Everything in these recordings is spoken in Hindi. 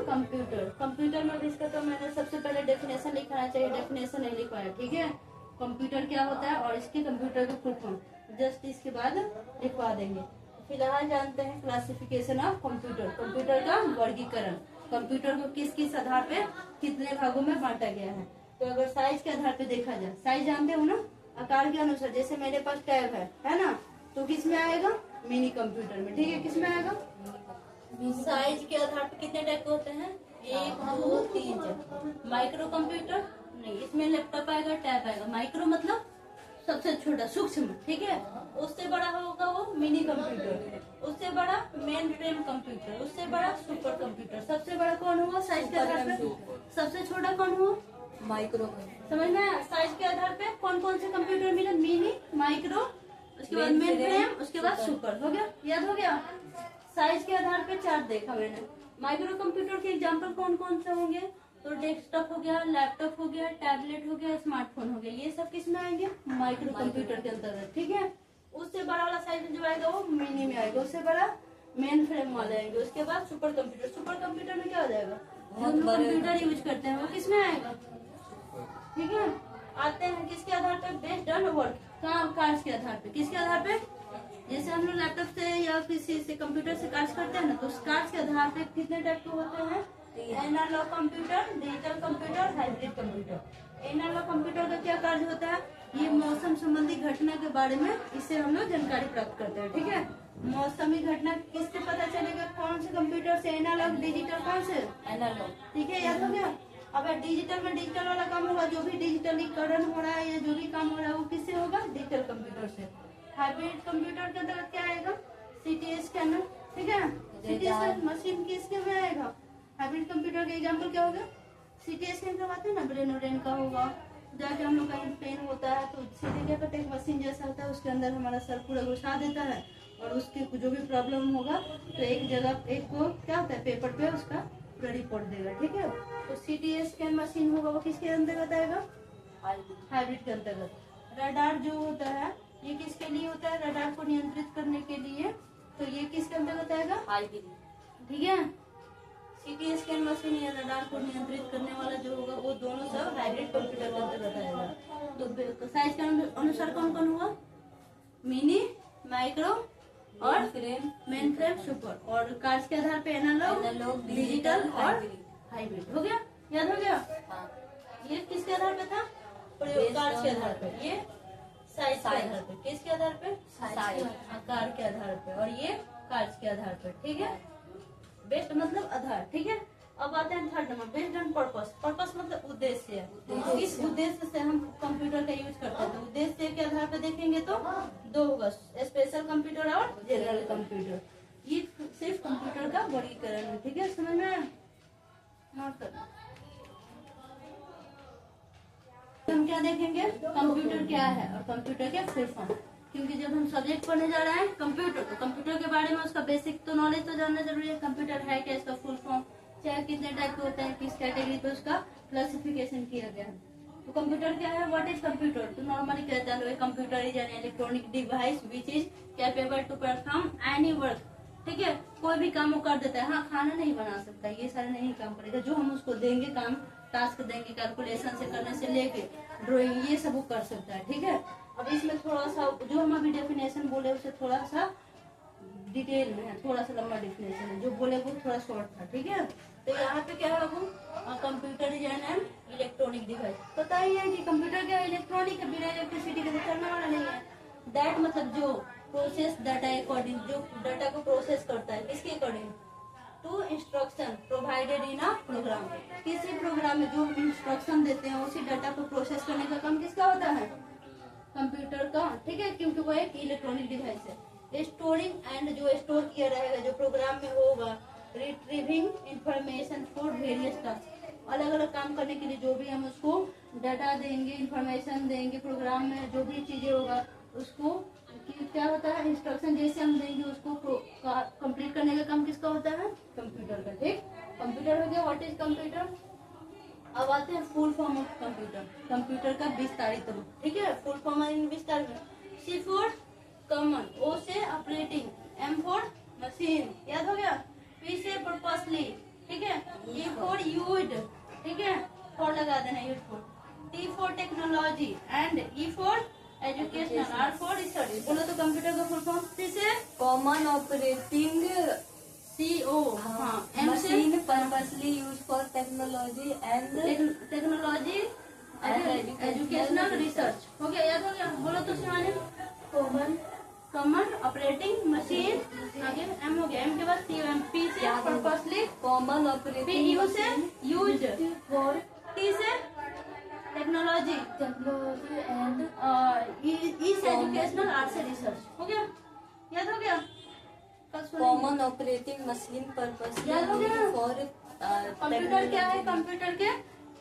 कंप्यूटर। कंप्यूटर में भी इसका तो मैंने सबसे पहले डेफिनेशन लिखना चाहिए, डेफिनेशन नहीं लिखवाया, ठीक है। कंप्यूटर क्या होता है और इसके कंप्यूटर का फुल फॉर्म जस्ट इसके बाद लिखवा देंगे। फिलहाल जानते हैं क्लासिफिकेशन ऑफ कंप्यूटर, कंप्यूटर का वर्गीकरण। कंप्यूटर को किस किस आधार पे कितने भागों में बांटा गया है। तो अगर साइज के आधार पे देखा जाए, साइज जानते हो ना, आकार के अनुसार, जैसे मेरे पास टैब है ना, तो किस में आएगा, मिनी कंप्यूटर में, ठीक है। किस में आएगा, साइज के आधार पे कितने टाइप के होते हैं, 1 2 3 4। माइक्रो कंप्यूटर नहीं, इसमें लैपटॉप आएगा, टैब आएगा। माइक्रो मतलब सबसे छोटा, सूक्ष्म, ठीक है। उससे बड़ा होगा वो मिनी कंप्यूटर, उससे बड़ा मेन फ्रेम कंप्यूटर, उससे बड़ा सुपर कंप्यूटर। सबसे बड़ा कौन हुआ साइज के आधार पे, सबसे छोटा कौन हुआ, माइक्रो। समझ में आया? साइज के आधार पे कौन कौन से कंप्यूटर मिले, मिनी, माइक्रो, उसके बाद मेन फ्रेम, उसके बाद सुपर। हो गया, याद हो गया। साइज के आधार पे चार्ट देखा मैंने। माइक्रो कंप्यूटर के एग्जांपल कौन कौन से होंगे, तो डेस्कटॉप हो गया, लैपटॉप हो गया, टैबलेट हो गया, स्मार्टफोन हो गया, ये सब किस में आएंगे, माइक्रो कंप्यूटर के अंतर्गत, ठीक है। उससे बड़ा वाला साइज जो आएगा वो मिनी में आएगा, उससे बड़ा मेन फ्रेम वाले आएंगे। उसके बाद सुपर कंप्यूटर, सुपर कंप्यूटर में क्या हो जाएगा, हम लोग कंप्यूटर यूज करते हैं वो किस में आएगा, ठीक है। आते हैं किसके आधार पे, बेस्ड ऑन वर्क, कार्य के आधार पे, किसके आधार पे, जैसे हम लोग लैपटॉप से या किसी से कंप्यूटर से कार्य करते हैं ना, तो उस कार्य के आधार पे कितने टाइप के होते हैं, analog computer, digital computer, hybrid computer. Analog computer का क्या कार्य होता है, ये मौसम संबंधी घटना के बारे में इससे हम लोग जानकारी प्राप्त करते हैं, ठीक है। मौसमी घटना किससे पता चलेगा, कौन से कंप्यूटर से, एनालॉग, डिजिटल, कौन से, एनालॉग, ठीक है, याद हो गया। अब डिजिटल में डिजिटल वाला काम होगा, जो भी डिजिटलीकरण हो रहा है या जो भी काम हो रहा है वो किससे होगा, डिजिटल कंप्यूटर से। हाइब्रिड कंप्यूटर के अंतर्गत क्या आएगा, सीटी स्कैनर, ठीक है। सीटी स्कैन मशीन किसके में आएगा, हाइब्रिड कंप्यूटर के एग्जाम्पल क्या होगा, सीटी स्कैन करवाते हैं ना, ब्रेन का होगा, जाके हम लोग का पेन होता है तो सीटी क्या करते हैं, मशीन जैसा होता है, उसके अंदर हमारा सर पूरा घुसा देता है और उसके जो भी प्रॉब्लम होगा तो एक जगह एक को क्या होता है, पेपर पे उसका पूरा रिपोर्ट देगा, ठीक है। तो सीटी स्कैन मशीन होगा वो किसके अंतर्गत आएगा, हाइब्रिड के अंतर्गत। रडार जो होता है ये किसके लिए होता है, रडार को नियंत्रित करने के लिए, तो ये किसके अंतर्गत आएगा, हाइब्रिड, ठीक है। सीटी स्कैन मशीन या रडार को नियंत्रित करने वाला जो होगा वो दोनों सब हाइब्रिड कंप्यूटर के अंतर्गत आएगा। तो साइज के अनुसार कौन कौन हुआ, मिनी, माइक्रो और मेन फ्रेम, सुपर। और कार्य के आधार पे एनालॉग, डिजिटल और हाइब्रिड। हो गया, याद हो गया। ये किसके आधार पे था, प्रयोग कार्य के आधार पे, ये साइज के आधार पे, किसके आधार पे, आकार के आधार पे, और ये कार्य के आधार पे, ठीक है। बेस्ड मतलब आधार, ठीक है। अब आते हैं third number, based on purpose. Purpose मतलब उद्देश्य, इस उद्देश्य से हम कंप्यूटर का यूज करते हैं। तो उद्देश्य के आधार पे देखेंगे तो दो होगा, स्पेशल कंप्यूटर और जनरल कंप्यूटर। ये सिर्फ कंप्यूटर का वर्गीकरण है, ठीक है, समझ में आया। हम क्या देखेंगे, कंप्यूटर क्या है और कंप्यूटर के फुल फॉर्म। क्योंकि जब हम सब्जेक्ट पढ़ने जा रहे हैं कंप्यूटर, तो कंप्यूटर के बारे में उसका बेसिक तो नॉलेज तो जानना जरूरी है। कंप्यूटर है क्या, इसका फुल फॉर्म, चाहे कितने टाइप के होते हैं, किस कैटेगरी पे उसका क्लासिफिकेशन किया गया है। तो कंप्यूटर क्या है, व्हाट इज कंप्यूटर, तो नॉर्मली कहते हैं computer is an electronic device which is capable to perform any work, ठीक है। कोई भी काम वो कर देता है, हाँ खाना नहीं बना सकता, ये सारे नहीं काम करेगा, जो हम उसको देंगे काम, टास्क देंगे, कैलकुलेशन से करने से लेके ड्राइंग, ये सब वो कर सकता है, ठीक है। अब इसमें थोड़ा सा जो हम अभी डेफिनेशन बोले उसे थोड़ा सा डिटेल में है, थोड़ा सा लंबा डेफिनेशन है, जो बोले वो थोड़ा शॉर्ट था, ठीक है। तो यहाँ पे क्या है, वो computer is an electronic device. पता ही है कि कंप्यूटर क्या इलेक्ट्रॉनिक है, बिना इलेक्ट्रिसिटी के चलने वाला नहीं है। दैट मतलब जो प्रोसेस डाटा अकॉर्डिंग, जो डाटा को प्रोसेस करता है, किसके according, to instruction provided in a program. किसी प्रोग्राम में जो इंस्ट्रक्शन देते हैं उसी डाटा को प्रोसेस करने का काम किसका होता है, कंप्यूटर का, ठीक है। क्योंकि वो एक इलेक्ट्रॉनिक डिवाइस है। स्टोरिंग एंड जो स्टोर किया रहेगा जो प्रोग्राम में होगा, retrieving information for various task, अलग अलग काम करने के लिए जो भी हम उसको डाटा देंगे, इंफॉर्मेशन देंगे, प्रोग्राम में जो भी चीजें होगा उसको क्या होता है, इंस्ट्रक्शन जैसे हम देंगे उसको कंप्लीट करने का काम किसका होता है, कंप्यूटर का, ठीक। कंप्यूटर हो गया, व्हाट इज कंप्यूटर। अब आते हैं full form of computer, computer का विस्तारित रूप, ठीक है। फुल फॉर्म विस्तार में, सी फॉर कॉमन, ओ से ऑपरेटिंग, एम फॉर मशीन, याद हो गया, पी से पर्पसली, ठीक है, E for used, ठीक है, for लगा देना use for। T for technology and E for educational, R for research. बोलो तो कंप्यूटर का फुल फॉर्म से कॉमन ऑपरेटिंग CO, हाँ, M से machine purposely use for technology and technology educational research. हो गया, याद हो गया? बोलो तो शिवानी। कॉमन ऑपरेटिंग मशीन, आगे M हो गया, M के बाद COM, P से purposely, common P operating U से यूज, फॉर T से टेक्नोलॉजी, टेक्नोलॉजी एंड E से एजुकेशनल, R से रिसर्च। हो गया, याद हो गया? कल सुनेंगे। कॉमन ऑपरेटिंग मशीन पर्पसली याद हो गया? फॉर कंप्यूटर क्या है? कंप्यूटर के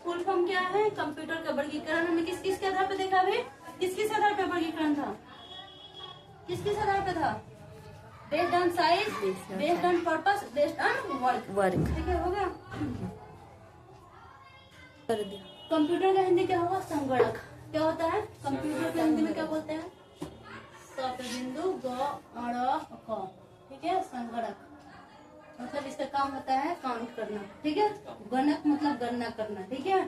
फुल फॉर्म क्या है? कंप्यूटर का वर्गीकरण हमने किस किस के आधार पे देखा अभी? किस किस आधार पे वर्गीकरण था? किस किस आधार पे था? Based on size, based on purpose, based on work. ठीक है, हो गया? कर दिया। कंप्यूटर का हिंदी क्या होगा? संगणक। क्या होता है कंप्यूटर का हिंदी में? क्या बोलते हैं? स पे बिंदु, ग, अ, क। ठीक है, संगणक मतलब इसका काम होता है काउंट करना। ठीक है, गणक मतलब गणना करना। ठीक है,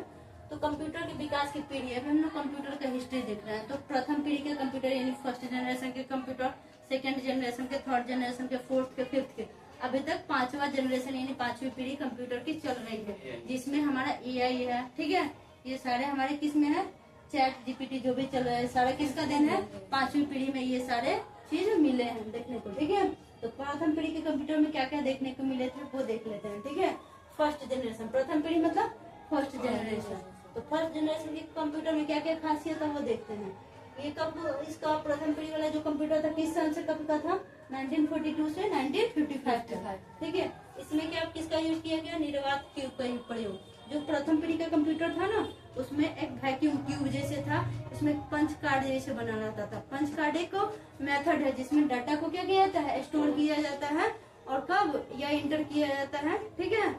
तो कंप्यूटर के विकास की पीढ़ी, अभी हम लोग कंप्यूटर का हिस्ट्री देख रहे हैं। तो प्रथम पीढ़ी के कंप्यूटर यानी फर्स्ट जनरेशन के कंप्यूटर, सेकंड जनरेशन के, थर्ड जनरेशन के, फोर्थ के, फिफ्थ के, अभी तक पांचवा जनरेशन यानी पांचवी पीढ़ी कंप्यूटर की चल रही है, जिसमें हमारा AI है। ठीक है, ये सारे हमारे किस में है? चैट GPT जो भी चल रहा है सारा किसका देन है? पांचवी पीढ़ी में ये सारे चीज मिले हैं देखने को। ठीक है, तो प्रथम पीढ़ी के कंप्यूटर में क्या क्या देखने को मिले थे वो देख लेते हैं। ठीक है, फर्स्ट जनरेशन, प्रथम पीढ़ी मतलब फर्स्ट जनरेशन। तो फर्स्ट जनरेशन के कंप्यूटर में क्या क्या खासियत है वो देखते हैं। ये कब इसका प्रथम पीढ़ी वाला जो कंप्यूटर था किस साल से कब का था? 1942 से 1955 तक। ठीक है, इसमें क्या किसका यूज किया गया? निर्वात ट्यूब का प्रयोग। जो प्रथम पीढ़ी का कंप्यूटर था ना, उसमें एक वैक्यूम ट्यूब जैसे था, उसमें पंच कार्ड जैसे बनाना रहता था। पंच कार्ड एक मेथड है जिसमें डाटा को क्या किया जाता है? स्टोर किया जाता है और कब या इंटर किया जाता है। ठीक है,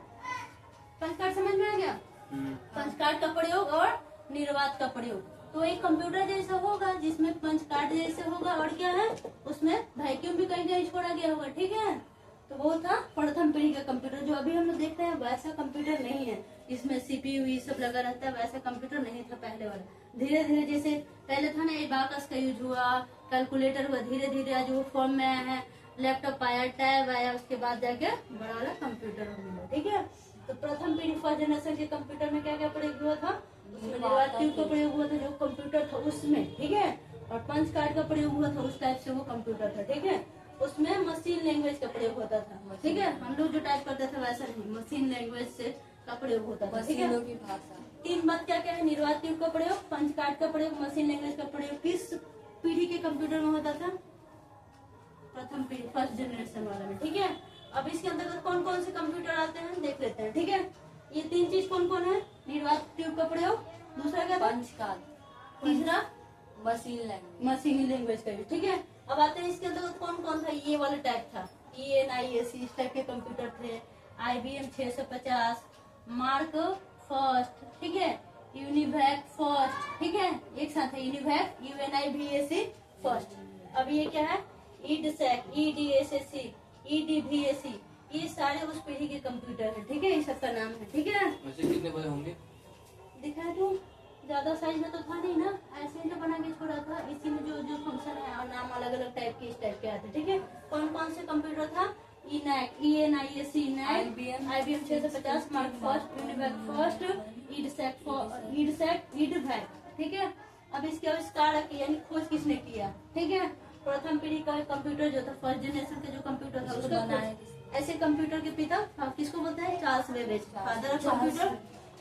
पंच कार्ड समझ में आ गया? पंच कार्ड का प्रयोग और निर्वात का प्रयोग। तो एक कंप्यूटर जैसा होगा जिसमें पंच कार्ड जैसे होगा और क्या है उसमें वैक्यूम भी कहीं कहीं छोड़ा गया होगा। ठीक है, तो वो था प्रथम पीढ़ी का कंप्यूटर। जो अभी हम लोग देखते हैं वैसा कंप्यूटर नहीं है, इसमें CPU ये सब लगा रहता है, वैसा कंप्यूटर नहीं था पहले वाला। धीरे धीरे जैसे पहले था ना एबाकस का यूज हुआ, कैलकुलेटर हुआ, धीरे धीरे आज वो फॉर्म में आया है, लैपटॉप आया, टैब आया, उसके बाद जाके बड़ा वाला कंप्यूटर हो गया। ठीक है, तो प्रथम पीढ़ी फर्स्ट जनरेशन के कंप्यूटर में क्या क्या प्रयोग हुआ था? उसमें निर्वात ट्यूब का प्रयोग हुआ था जो कंप्यूटर था उसमें। ठीक है, और पंच कार्ड का प्रयोग हुआ था, उस टाइप से वो कंप्यूटर था। ठीक है, उसमें मशीन लैंग्वेज का प्रयोग होता था। ठीक है, हम लोग जो टाइप करते थे वैसा नहीं, मशीन लैंग्वेज से का प्रयोग होता था। ठीक है, की भाषा। तीन बात क्या क्या है? निर्वात ट्यूब का प्रयोग, पंच कार्ड का प्रयोग, मशीन लैंग्वेज का प्रयोग। किस पीढ़ी के कंप्यूटर में होता था? प्रथम पीढ़ी फर्स्ट जनरेशन वाला में। ठीक है, अब इसके अंतर्गत कौन कौन से कंप्यूटर आते हैं देख लेते हैं। ठीक है, ये तीन चीज कौन कौन है? निर्वात ट्यूब का प्रयोग, दूसरा क्या था? पंच कार्ड, तीसरा मशीन लैंग्वेज। मशीनी लैंग्वेज का यूज। ठीक है, अब आते हैं इसके अंतर्गत कौन कौन था? ये वाला टाइप था, ENIAC इस टाइप के कंप्यूटर थे। IBM 650, मार्क फर्स्ट, ठीक है, यूनिवैक फर्स्ट। ठीक है, एक साथ है यूनिवैक, UNIVAC फर्स्ट। अब ये क्या है? EDSAC, EDSAC, EDVAC, ये सारे उस पीढ़ी के कंप्यूटर है। ठीक है, ये सबका नाम है। ठीक है, वैसे कितने बड़े होंगे? दिखाए तो ज्यादा साइज में तो था नहीं ना, ऐसे ही तो बना के छोड़ा था। इसी में जो जो फंक्शन है और नाम अलग अलग टाइप के इस टाइप के आते। ठीक है, कौन कौन से कंप्यूटर था? ENIAC, IBM 650, mark first, UNIVAC first, EDSAC, EDVAC। ठीक है, अब इसके आविष्कार यानी खोज किसने किया? ठीक है, प्रथम पीढ़ी का कंप्यूटर जो था फर्स्ट जनरेशन का जो कंप्यूटर था उसको बनाया। ऐसे कंप्यूटर के पिता किसको बोलते हैं? Charles Babbage, father of computer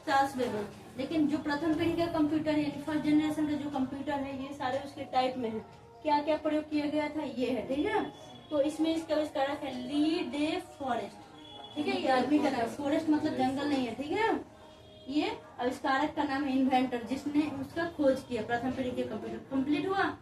Charles Babbage. लेकिन जो प्रथम पीढ़ी का कंप्यूटर यानी फर्स्ट जनरेशन का जो कंप्यूटर है ये सारे उसके टाइप में है। क्या क्या प्रयोग किया गया था ये है। ठीक है, तो इसमें इसका आविष्कारक है ली डे फॉरेस्ट। ठीक है, ये आदमी का नाम, फॉरेस्ट मतलब जंगल नहीं है। ठीक है, ये आविष्कारक का नाम है इन्वेंटर, जिसने उसका खोज किया। प्रथम पीढ़ी के कंप्यूटर कंप्लीट हुआ।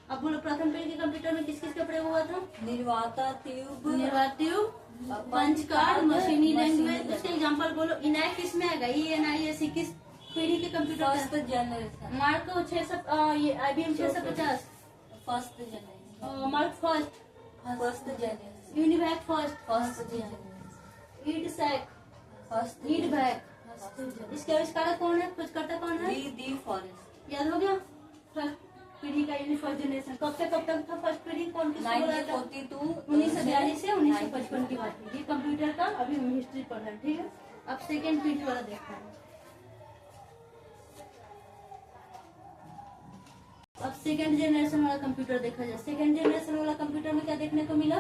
अब बोलो प्रथम पीढ़ी के कंप्यूटर में किस किस का प्रयोग हुआ था? निर्वाता ट्यूब, निर्वात ट्यूब, पंच कार्ड, मशीनी लैंग्वेज। उसके एग्जांपल बोलो। इनैक किस में आएगा? ENIAC किस पीढ़ी के कंप्यूटर? First generation. मार्क 600, ये IBM 650, first generation. Mark first, first generation. UNIVAC first, first generation. EDSAC, first ईट बैक। इसके आविष्कारक कौन है, खोजकर्ता कौन है? De Forest. याद हो गया? फर्स्ट पीढ़ी का यानी फर्स्ट जनरेशन कब से कब तक था? फर्स्ट पीढ़ी कौन किसको बोला था? 1942 से 1955 की बात है। ये कंप्यूटर का अभी हम हिस्ट्री पढ़ रहे हैं, ठीक है। अब सेकेंड पीढ़ी वाला देखते हैं। अब सेकेंड जनरेशन वाला कंप्यूटर देखा जाए। सेकेंड जनरेशन वाला कंप्यूटर में क्या देखने को मिला?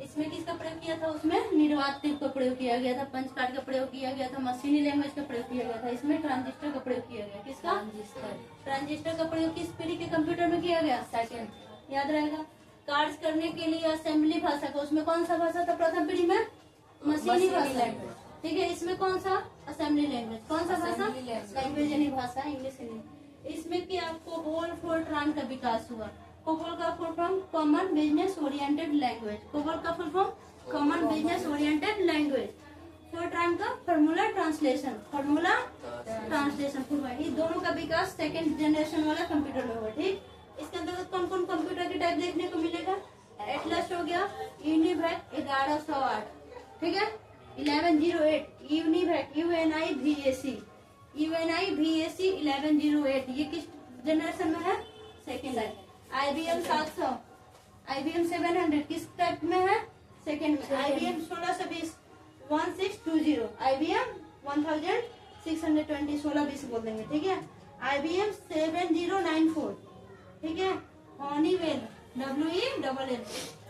इसमें किसका प्रयोग किया था? उसमें निर्वात का प्रयोग किया गया था, पंच कार्ड का प्रयोग किया गया था, मशीनी लैंग्वेज का प्रयोग किया गया था। इसमें ट्रांजिस्टर का प्रयोग किया गया। किसका? ट्रांजिस्टर का प्रयोग किस पीढ़ी के कंप्यूटर में किया गया? सेकेंड। याद रहेगा। कार्य करने के लिए असेंबली भाषा का, उसमें कौन सा भाषा था प्रथम पीढ़ी में? मशीनी भाषा। ठीक है। इसमें कौन सा? Assembly language. कौन सा भाषा? लैंग्वेज यानी भाषा, इंग्लिश नहीं। इसमें क्या कोबोल फोर्ट्रान का विकास हुआ। कोबोल का full form common business oriented language. COBOL का full form common business oriented language. FORTRAN का फॉर्मूला ट्रांसलेशन। फॉर्मूला ट्रांसलेशन हुआ। ये दोनों का विकास सेकंड जनरेशन वाला कंप्यूटर में हुआ। ठीक। इसके अंतर्गत कौन कौन कंप्यूटर के टाइप देखने को मिलेगा? एटलस हो गया, यूनिवैक 1108, ठीक है। 1108 यूनिवैक UNIVAC 1108 ये किस जनरेशन में है? सेकेंड है। IBM 700 IBM 700 किस टाइप में है? सेकेंड में। IBM 1620 1620 IBM 1620 1620 बोल देंगे, ठीक है। IBM 7094, ठीक है। हॉनीवेल WELL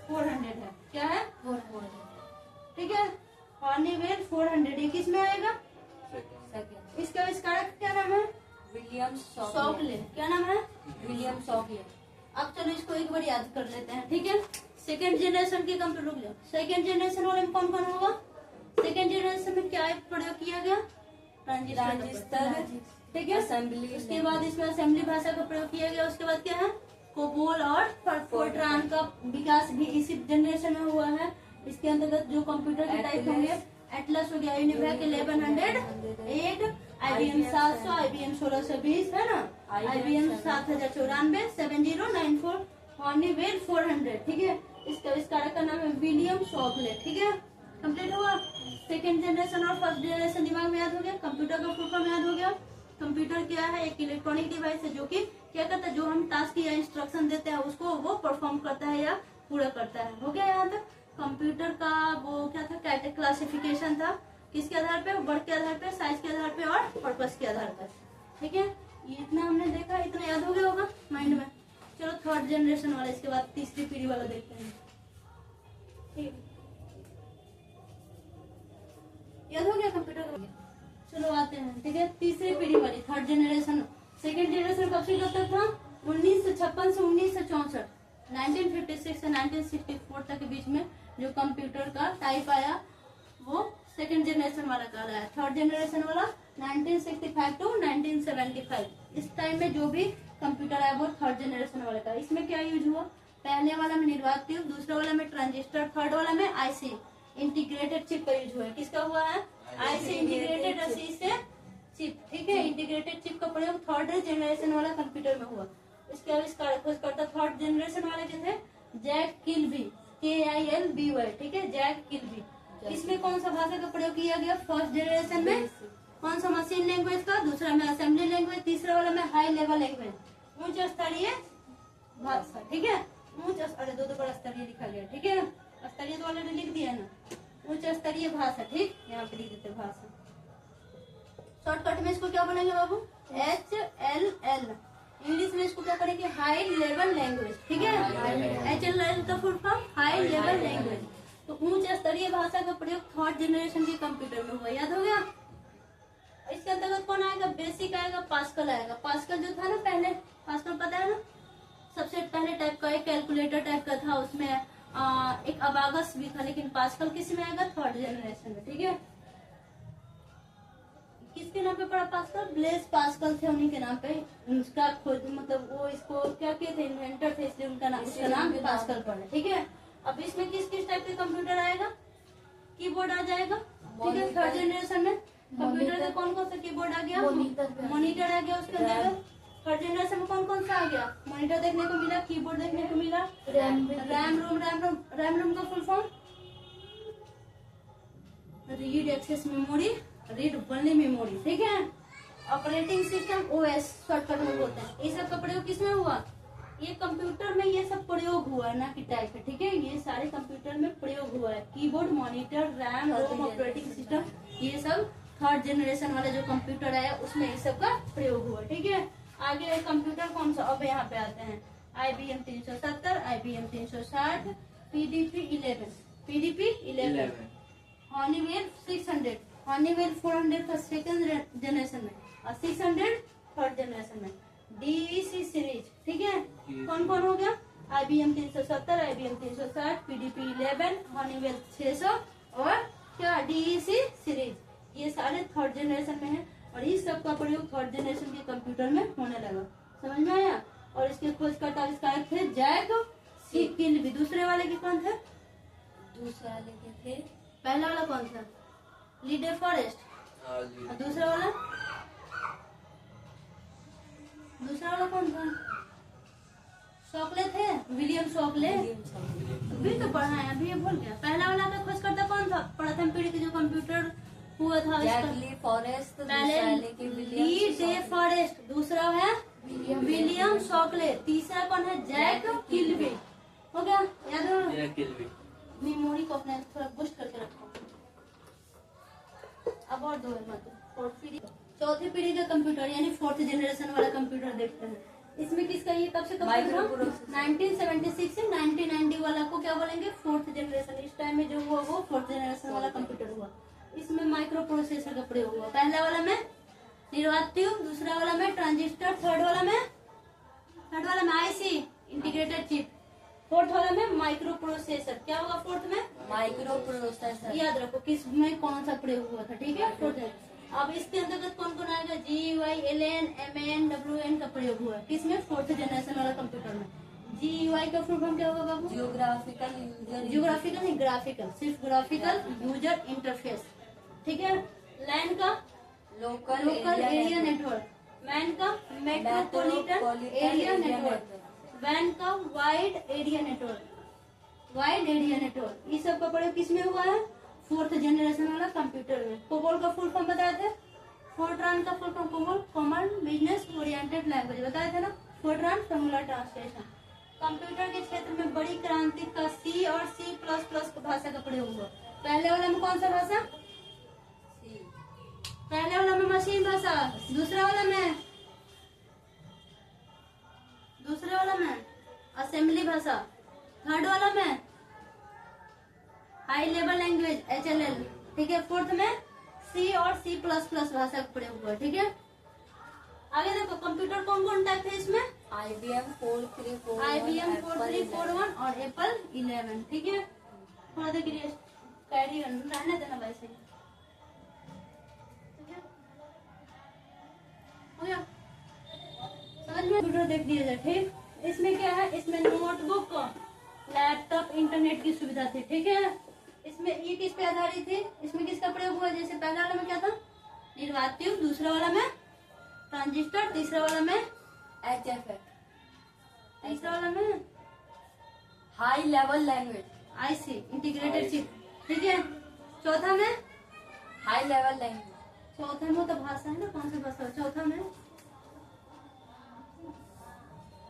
400 है। क्या है? 400, ठीक है। हॉनीवेल 400 ये किस में आएगा? सेकेंड। इसका आविष्कारक क्या नाम है? William Shockley. क्या नाम है? William Shockley. अब चलो इसको एक बार याद कर लेते हैं, ठीक है। सेकेंड जनरेशन के कंप्यूटर रुक जाओ। सेकेंड जनरेशन वाले में कौन कौन होगा? सेकेंड जनरेशन में क्या प्रयोग किया गया? ट्रांजिस्टर, ठीक है। असेंबली। उसके बाद इसमें असेंबली भाषा का प्रयोग किया गया। उसके बाद क्या है? कोबोल और फोर्ट्रान का विकास भी इसी जनरेशन में हुआ है। इसके अंतर्गत जो कंप्यूटर के टाइप होंगे, एटलस हो गया, यूनिवैक 1108, IBM 700, IBM 1620 है ना, IBM 7094, 7094, हॉनीवेल 400, ठीक है। इसका आविष्कारक का नाम है विलियम शॉकले, ठीक है। कंप्लीट हुआ। सेकेंड जनरेशन और फर्स्ट जनरेशन दिमाग में याद हो गया। कंप्यूटर का फुल फॉर्म याद हो गया। कंप्यूटर क्या है? एक इलेक्ट्रॉनिक डिवाइस है जो कि क्या करता है? जो हम टास्क या इंस्ट्रक्शन देते हैं उसको वो परफॉर्म करता है या पूरा करता है। हो गया यहाँ तक। कंप्यूटर का वो क्या था? क्लासिफिकेशन था। किसके आधार पे? वर्ड के आधार पे, साइज के आधार पे और पर्पस के आधार पे, ठीक है। ये इतना हमने देखा, इतना याद हो गया होगा माइंड में। चलो थर्ड जनरेशन वाला, इसके बाद तीसरी पीढ़ी वाला देखते हैं, ठीक है। याद हो गया कंप्यूटर का? चलो आते हैं, ठीक है। तीसरी पीढ़ी वाली थर्ड जनरेशन। सेकेंड जनरेशन कब से कब तक था? 1956 से 1964, 1956 से 1964 तक के बीच में जो कंप्यूटर का टाइप आया वो सेकेंड जनरेशन वाला कहलाया है। थर्ड जनरेशन वाला 1965 टू 1975, इस टाइम में जो भी कंप्यूटर आया वो थर्ड जनरेशन वाला का। इसमें क्या यूज हुआ? पहले वाला में निर्वात ट्यूब, दूसरा वाला में ट्रांजिस्टर, थर्ड वाला में IC इंटीग्रेटेड चिप का यूज हुआ है। किसका हुआ है? IC इंटीग्रेटेड से चिप, ठीक है। इंटीग्रेटेड चिप का प्रयोग थर्ड जनरेशन वाला कंप्यूटर में हुआ। इसके आविष्कार खोजकर्ता थर्ड जनरेशन वाले के थे जैक किल्बी, KILBY, ठीक है, जैक किल्बी। इसमें कौन सा भाषा का प्रयोग किया गया? फर्स्ट जनरेशन में कौन सा? मशीन लैंग्वेज का, दूसरा में असेंबली लैंग्वेज, तीसरा वाला में हाई लेवल लैंग्वेज, उच्च स्तरीय भाषा, ठीक है। उच्च, अरे दो बार स्तरीय लिखा गया, ठीक है। स्तरीय तो ऑलरेडी लिख दिया ना। उच्च स्तरीय भाषा, ठीक, यहाँ पे लिख देते भाषा। शॉर्टकट में इसको क्या बोलेंगे बाबू? HLL। इंग्लिश में इसको क्या करेंगे? हाई लेवल लैंग्वेज, ठीक है। HLL का full form high level language. तो उच्च स्तरीय भाषा का प्रयोग थर्ड जनरेशन के कंप्यूटर में हुआ। याद हो गया? इसके अंतर्गत कौन आएगा? बेसिक आएगा, पास्कल आएगा। पास्कल जो था ना पहले, पास्कल पता है ना, सबसे पहले टाइप का एक कैलकुलेटर टाइप का था। उसमें एक अबागस भी था, लेकिन पास्कल किस में आएगा? थर्ड जनरेशन में, ठीक है। किसके नाम पे पड़ा पास्कल? ब्लेज पास्कल थे, उन्हीं के नाम पे। उसका खोज मतलब वो इसको क्या किए थे? इन्वेंटर थे, इसलिए उनका नाम, उसका नाम पास्कल पड़ा, ठीक है। अब इसमें किस किस टाइप के कंप्यूटर आएगा? कीबोर्ड आ जाएगा, ठीक है। थर्ड जनरेशन में कंप्यूटर का कौन कौन सा कीबोर्ड आ गया? मॉनिटर आ गया। उसके अंदर थर्ड जनरेशन में कौन कौन सा आ गया? मॉनिटर देखने को मिला, कीबोर्ड देखने को मिला, रैम रोम का full form read access memory, read only memory, ठीक है। ऑपरेटिंग सिस्टम ओएस शॉर्टकट में बोलते हैं। ये सब का प्रयोग किसमें हुआ? ये कंप्यूटर में ये सब प्रयोग हुआ है, ना कि टाइप है, ठीक है। ये सारे कंप्यूटर में प्रयोग हुआ है। कीबोर्ड, मॉनिटर, रैम, रोम, ऑपरेटिंग सिस्टम, ये सब थर्ड जनरेशन वाला जो कंप्यूटर आया उसमें ये सब का प्रयोग हुआ, ठीक है। आगे कंप्यूटर कौन सा, अब यहाँ पे आते हैं। IBM 370, IBM 360, PDP 11, PDP 11, हॉनीवेल 600, हॉनीवेल 400 का सेकंड जनरेशन में और 600 थर्ड जनरेशन में। DEC सीरीज, ठीक है। कौन कौन हो गया? IBM 370, IBM 360, PDP 11, हॉनीवेल 600 और क्या DEC सीरीज, ये सारे थर्ड जनरेशन में है। और इस सब का प्रयोग थर्ड जनरेशन के कंप्यूटर में होने लगा। समझ में आया? और इसके खोजकर्ता आविष्कारक थे जैक किल्बी। दूसरे वाले के कौन थे? दूसरे वाले के थे, पहला वाला कौन था? ली डे फॉरेस्ट। और दूसरा वाला कौन था? शॉकले थे, विलियम शॉकले। अभी तो पढ़ा है, अभी ये भूल गया। पहला वाला का खोजकर्ता कौन था? प्रथम पीढ़ी के जो कंप्यूटर हुआ था फॉरेस्ट, ली डे फॉरेस्ट, दूसरा है विलियम शॉकले, तीसरा कौन है? Jack Kilby. हो गया, याद हो? मेमोरी को अपने थोड़ा बूस्ट करके रखो। अब और दो है मतलब चौथी पीढ़ी का कंप्यूटर यानी फोर्थ जनरेशन वाला कंप्यूटर देखते हैं। इसमें किसका, ये कब से कब तक? 1976 से 1990 वाला को क्या बोलेंगे? Fourth generation. इस टाइम में जो हुआ वो फोर्थ जनरेशन वाला कंप्यूटर हुआ। इसमें माइक्रो प्रोसेसर का प्रयोग हुआ। पहला वाला में निर्वात ट्यूब, दूसरा वाला में ट्रांजिस्टर, थर्ड वाला में IC इंटीग्रेटेड चिप, फोर्थ वाला में माइक्रो प्रोसेसर। क्या होगा फोर्थ में? Micro processor. याद रखो किस में कौन सा प्रयोग हुआ था, ठीक है। फोर्थ में अब इसके अंतर्गत कौन कौन आएगा? GUI, LN, MN, WN का प्रयोग हुआ। किसमें? फोर्थ जनरेशन वाला कंप्यूटर में। GUI का फुल फॉर्म क्या होगा बाबू? जियोग्राफिकल यूजर, जियोग्राफिकल नहीं, ग्राफिकल, सिर्फ ग्राफिकल यूजर इंटरफेस, ठीक है। लैन का लोकल एरिया नेटवर्क, मैन का मेट्रोपॉलिटन एरिया नेटवर्क, वैन का wide area network, wide area network. इस सब का प्रयोग किसमें हुआ है? फोर्थ जनरेशन वाला कंप्यूटर में। कोबोल का फुल फॉर्म बताए थे? फोर्ट्रान का full form COBOL, common business oriented language, बताए थे ना। Fortran formula translation. कंप्यूटर के क्षेत्र में बड़ी क्रांति का C और C++ भाषा का प्रयोग हुआ। पहले वाला में कौन सा भाषा? पहले वाला में मशीन भाषा, दूसरा वाला में असेंबली भाषा, थर्ड वाला में हाई लेवल लैंग्वेज HLL, ठीक है। फोर्थ में C और C++ भाषा का प्रयोग हुआ, ठीक है। आगे देखो कंप्यूटर कौन कौन टाइप है इसमें? IBM 4341, IBM 4341 और Apple 11, ठीक है। थोड़ा देर के लिए कैरी रहने देना वैसे ही, ठीक है। हो गया समझ में? कंप्यूटर देख दिया जाए, ठीक। इसमें क्या है? इसमें नोटबुक, लैपटॉप, इंटरनेट की सुविधा थी, ठीक है। इसमें ये किस पे आधारित थी? इसमें किसका प्रयोग हुआ? जैसे पहला वाला में क्या था? निर्वात ट्यूब, दूसरा वाला में ट्रांजिस्टर, तीसरा वाला में HFX, तीसरा वाला में high level language IC integrated chip, ठीक है। चौथा में हाई लेवल लैंग्वेज, चौथा में तो भाषा है ना, कौन सी भाषा? चौथा में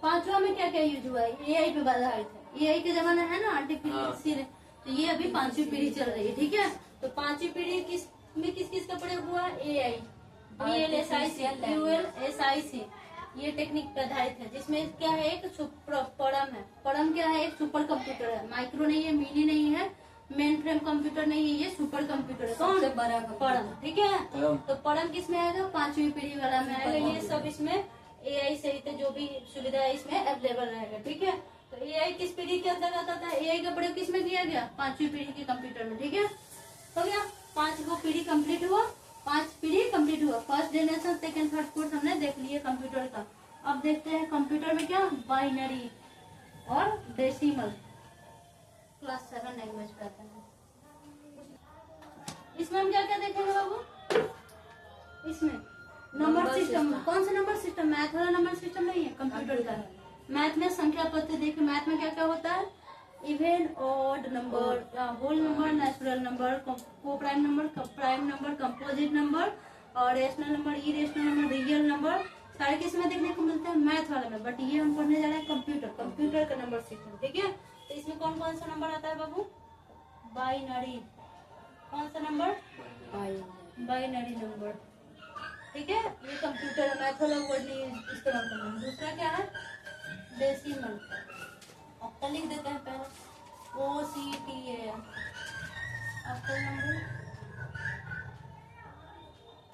पांचवा में क्या क्या यूज हुआ है? AI पे आधारित है। AI के जमाना है ना, आर्टिफिशियल, तो ये अभी पांचवी पीढ़ी चल रही है, ठीक है। तो पांचवी पीढ़ी किस किस का प्रयोग हुआ? AI, VLSIC, ULSIC, ये टेक्निक पे आधारित है। जिसमें क्या है? एक परम है। परम क्या है? एक सुपर कंप्यूटर है। माइक्रो नहीं है, मिनी नहीं है, मेन फ्रेम कंप्यूटर नहीं है, ये सुपर कंप्यूटर है। कौन? सबसे बड़ा परम, ठीक है। तो परम किस में आएगा? पांचवी पीढ़ी वाला में आएगा। ये सब इसमें AI सहित जो भी सुविधा है इसमें अवेलेबल रहेगा, ठीक है। तो AI किस पीढ़ी के अंतर्गत आता है? AI का प्रयोग किस में किया गया? पांचवी पीढ़ी के कंप्यूटर में, ठीक है। हो गया, 5 पीढ़ी कंप्लीट हुआ, 5 पीढ़ी कंप्लीट हुआ। First generation, second, third, fourth हमने देख लिए कंप्यूटर का। अब देखते हैं कंप्यूटर में क्या? बाइनरी और डेसिमल, क्लास 7 लैंग्वेज पे आता है। इसमें हम क्या क्या देखेंगे बाबू? इसमें नंबर सिस्टम। कौन सा नंबर सिस्टम? मैथ वाला नंबर सिस्टम नहीं है कंप्यूटर का। मैथ में संख्या पत्र देखिए, मैथ में क्या क्या होता है? Even odd number, whole number, natural number, coprime number, composite number और rational number, irrational number, real number, सारे किस में देखने को मिलते हैं? मैथ वाले में। बट ये हम पढ़ने जा रहे हैं कंप्यूटर का नंबर सिस्टम, ठीक है। तो इसमें कौन कौन सा नंबर आता है बाबू? बाइनरी। कौन सा नंबर? बाइनरी नंबर, ठीक है। ये कंप्यूटर मैथ वाला वर्ड नहीं इस्तेमाल करना है। दूसरा क्या है? डेसिमल। ऑक्टल लिख देते हैं पहले, OCTAL ऑक्टल नंबर।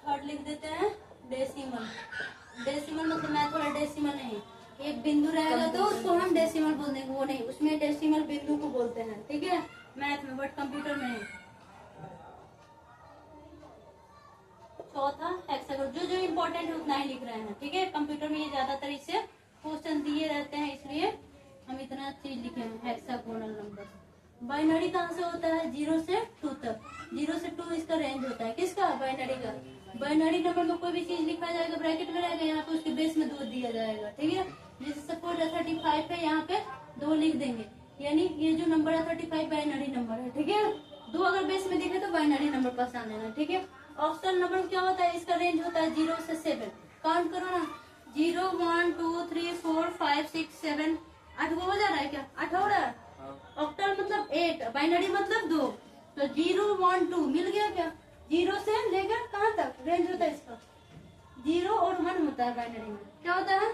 थर्ड लिख देते हैं डेसिमल। डेसिमल मतलब मैथ वाला डेसिमल नहीं, एक बिंदु रहेगा तो उसको हम डेसिमल बोल देंगे, वो नहीं, उसमें डेसिमल बिंदु को बोलते हैं, ठीक है, मैथ में, बट कंप्यूटर में नहीं। चौथा हेक्सागोन, जो जो इम्पोर्टेंट है उतना ही लिख रहे हैं, ठीक है। कंप्यूटर में ये ज्यादातर इससे क्वेश्चन दिए रहते हैं, इसलिए हम इतना चीज लिखे हैं। Hexagonal number. बाइनरी कहाँ से होता है? 0 से 2 तक। 0 से 2 इसका रेंज होता है, किसका? बाइनरी का। बाइनरी नंबर में कोई भी चीज लिखा जाएगा ब्रैकेट में रहेगा, यहाँ पे उसके बेस में 2 दिया जाएगा, ठीक है। जैसे सपोज 35 है, यहाँ पे 2 लिख देंगे, यानी ये जो नंबर है 35 बाइनरी नंबर है, ठीक है। 2 अगर बेस में दिखे तो बाइनरी नंबर पहचान लेना, ठीक है। ऑक्टल नंबर क्या होता है? इसका रेंज होता है 0 से 7। काउंट करो ना, 0 1 2 3 4 5 6 7 8 हो जा रहा है क्या? 8 हो रहा है। ऑक्टल मतलब 8, बाइनरी मतलब 2, तो 0 1 2 मिल गया क्या? 0 से लेकर कहाँ तक रेंज होता है इसका? 0 और 1 होता है बाइनरी में। क्या होता है?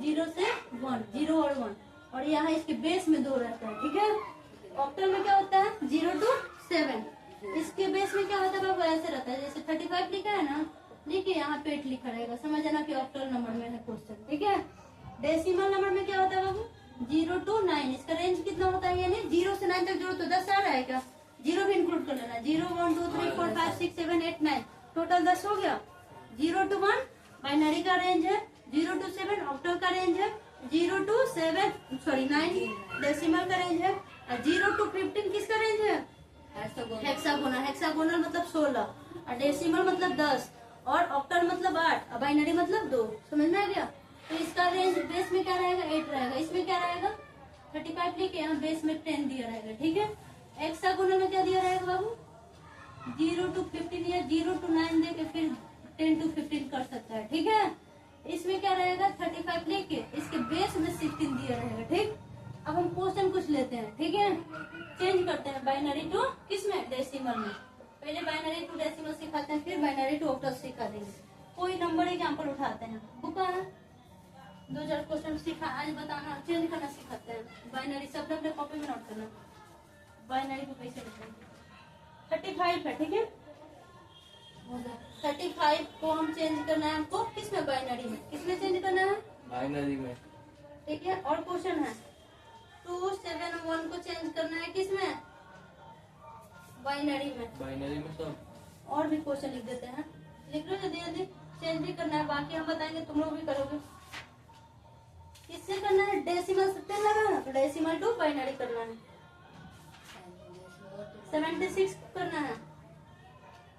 0 से 1, 0 और 1, और यहाँ इसके बेस में 2 रहता है, ठीक है। ऑक्टल में क्या होता है? 0 to 7। इसके बेस में क्या होता है बाबू? ऐसे रहता है, जैसे 35 लिखा है ना, देखिए यहाँ पे 8 लिखा रहेगा, समझ जाना कि ऑक्टल नंबर में है क्वेश्चन, ठीक है। डेसिमल नंबर में क्या होता है बाबू? 0 to 9। इसका रेंज कितना होता है? यानी 0 से 9 तक जोड़ो तो 10 आ रहा है क्या? 0 भी इंक्लूड कर लेना। 0 1 2 3 4 5 6 7 8 9, टोटल 10 हो गया। 0 to 1 बाइनरी का रेंज है, 0 to 7 ऑक्टल का रेंज है, 0 to 9 डेसिमल का रेंज है, और 0 to 15 किसका रेंज है? हेक्सागोनल। हेक्सागोनल मतलब 16, और डेसिमल मतलब 10, और ऑक्टल मतलब 8, और बाइनरी मतलब 2। समझ में आ गया? तो इसका रेंज बेस में क्या रहेगा? 8 रहेगा। इसमें क्या रहेगा? 35 लेके यहाँ बेस में 10 दिया रहेगा, ठीक है। हेक्सागोनल में क्या दिया रहेगा बाबू? 0 to 15 या 0 to 9 दे के फिर 10 to 15 कर सकता है, ठीक है। इसमें क्या रहेगा? 35 लेके इसके बेस में 16 दिया रहेगा, ठीक। अब हम क्वेश्चन कुछ लेते हैं, ठीक है, चेंज करते हैं बाइनरी टू किसमें? डेसिमल में। पहले बाइनरी टू डेसिमल सिखाते हैं, फिर बाइनरी टू ऑक्टल सिखा देंगे। कोई नंबर एग्जाम्पल उठाते हैं, बुक है 2-4 क्वेश्चन सिखा, आज बताना, चेंज करना सिखाते हैं। बाइनरी सब अपने कॉपी में नोट करना, बाइनरी को कैसे लिखना। 35 है, ठीक है, 35 को हम चेंज करना है हमको किसमें? बाइनरी में। किसमें चेंज करना है? बाइनरी में, ठीक है। और क्वेश्चन है 2 7 1 को चेंज करना है किसमें? बाइनरी में। बाइनरी में सब और भी क्वेश्चन लिख देते हैं, लिख लो जल्दी जल्दी, चेंज भी करना है, बाकी हम बताएंगे, तुम लोग भी करोगे। किससे करना है? डेसिमल से लगा ना, तो डेसिमल टू बाइनरी करना है। 76 करना है,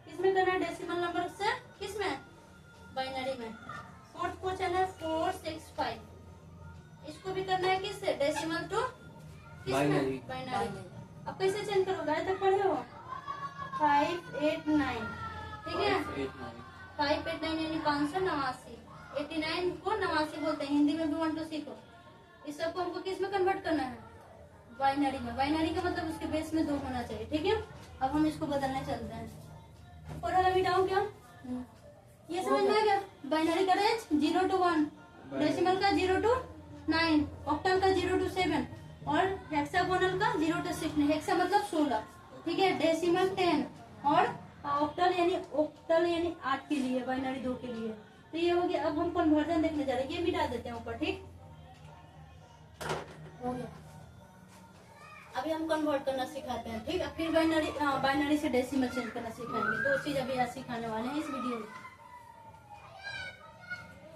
किसमें करना है? डेसिमल नंबर से किसमें? बाइनरी में। फोर्थ क्वेश्चन है 465, इसको भी करना है किससे? Decimal to binary. अब कैसे चेंज करोगे? आज तक पढ़े हो 5 8 9, ठीक है, 5 8 9 यानी 589। 89 को 89 बोलते हैं, हिंदी में भी 1 2 सीखो। इस सबको हमको किस में कन्वर्ट करना है? बाइनरी में। बाइनरी का मतलब उसके बेस में 2 होना चाहिए, ठीक है। अब हम इसको बदलने चलते हैं। और अभी डाउन क्या ये समझ में आ गया? बाइनरी का रेंज 0 to 1, डेसिमल का 0 to 9, ऑक्टल का 0 to 7, और हेक्सागोनल का 0 to 6। हेक्सा मतलब 16, ठीक है, डेसिमल 10, और ऑक्टल यानी 8 के लिए, बाइनरी 2 के लिए। तो ये हो गया। अब हम कन्वर्जन देखने जा रहे हैं, ये मिटा देते हैं ऊपर, ठीक हो गया। अभी हम कन्वर्ट करना सिखाते हैं, ठीक है, फिर बाइनरी से डेसिमल चेंज करना सिखाएंगे। 2 चीज अभी आज सिखाने वाले हैं इस वीडियो में।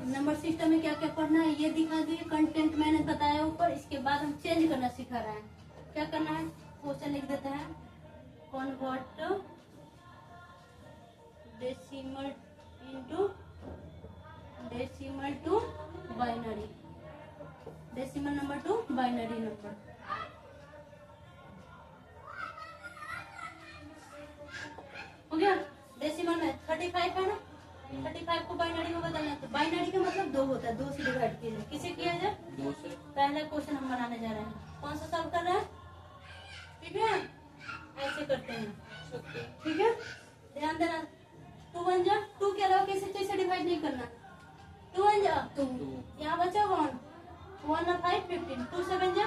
नंबर सिस्टम में क्या क्या पढ़ना है ये दिखा दिए, कंटेंट मैंने बताया ऊपर। इसके बाद हम चेंज करना सिखा रहे हैं। क्या करना है? क्वेश्चन लिख देते हैं, convert decimal into decimal to binary. Decimal number to binary number. हो गया। डेसिमल में 35 है ना, 35 को बाइनरी में बदलना है। तो बाइनरी का मतलब 2 होता है, 2 से डिवाइड किया जाए। किसे किया जाए? 2 से। पहला क्वेश्चन हम बनाने जा रहे हैं। कौन सा सॉल्व कर रहे हैं? ठीक है, ऐसे करते हैं। ठीक है, ध्यान देना। 2 1 जा 2 के अलावा किसी चीज से डिवाइड नहीं करना। 2 1 जा 2, यहाँ बचा 1 1 और 5 15, 2 7 जा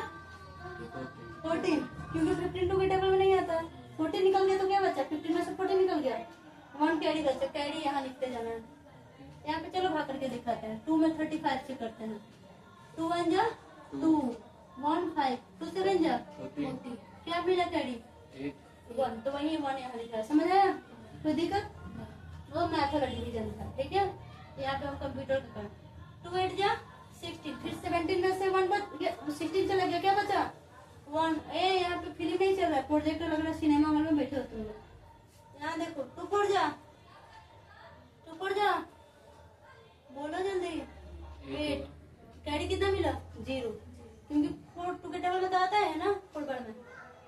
14, क्योंकि 15 2 के टेबल में नहीं आता है। 14 निकल गया तो क्या बचा? 15 में से 14 निकल गया, 1 कैरी बचा। कैरी यहाँ लिखते जाना है। यहाँ पे चलो भाग करके दिखाते हैं। 2 में 35 से करते हैं। 2 1 जा 2 1 5, 2 7 जा 40, क्या मिला कैरी? 1, तो वही 1 यहाँ लिखा है। समझ आया? कोई दिक्कत? वो मैथड डिवीजन था। ठीक है, यहाँ पे हम कंप्यूटर का करें। 2 8 जा 16, फिर 17 में से 1 बच गया, 16 चला गया, क्या बचा? 1। ए यहाँ पे फिल्म नहीं चल रहा है, प्रोजेक्टर लग रहा है, सिनेमा हॉल में बैठे हो तुम लोग। यहाँ देखो, 2 4 जा 2 4 जा, बोलो जल्दी। 8, कैरी कितना मिला? 0, क्योंकि 4 2 के टेबल में तो आता है ना 4 बार में।